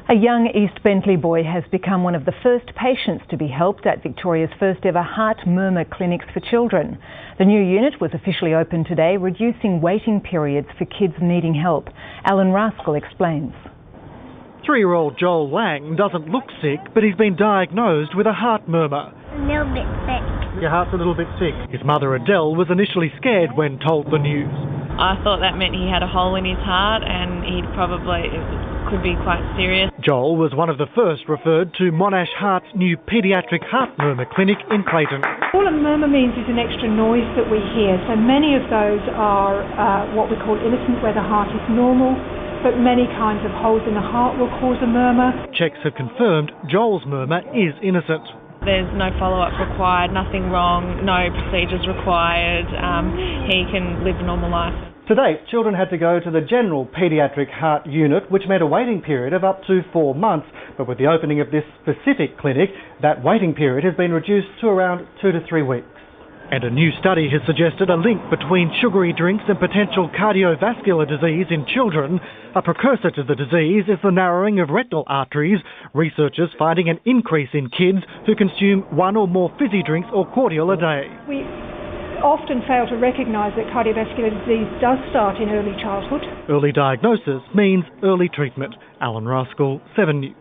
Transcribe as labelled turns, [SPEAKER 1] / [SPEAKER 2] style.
[SPEAKER 1] A young East Bentley boy has become one of the first patients to be helped at Victoria's first ever Heart Murmur Clinics for children. The new unit was officially opened today, reducing waiting periods for kids needing help. Alan Rascal explains.
[SPEAKER 2] 3-year-old Joel Lang doesn't look sick, but he's been diagnosed with a heart murmur.
[SPEAKER 3] A little bit sick.
[SPEAKER 2] Your heart's a little bit sick. His mother Adele was initially scared when told the news.
[SPEAKER 4] I thought that meant he had a hole in his heart and it could be quite serious.
[SPEAKER 2] Joel was one of the first referred to MonashHeart's new Paediatric Heart Murmur Clinic in Clayton.
[SPEAKER 5] All a murmur means is an extra noise that we hear. So many of those are what we call innocent, where the heart is normal, but many kinds of holes in the heart will cause a murmur.
[SPEAKER 2] Checks have confirmed Joel's murmur is innocent.
[SPEAKER 4] There's no follow-up required, nothing wrong, no procedures required. He can live a normal life.
[SPEAKER 2] To date, children had to go to the general paediatric heart unit, which meant a waiting period of up to 4 months. But with the opening of this specific clinic, that waiting period has been reduced to around 2 to 3 weeks. And a new study has suggested a link between sugary drinks and potential cardiovascular disease in children. A precursor to the disease is the narrowing of retinal arteries, researchers finding an increase in kids who consume 1 or more fizzy drinks or cordial a day.
[SPEAKER 5] We often fail to recognise that cardiovascular disease does start in early childhood.
[SPEAKER 2] Early diagnosis means early treatment. Alan Rascal, 7 News.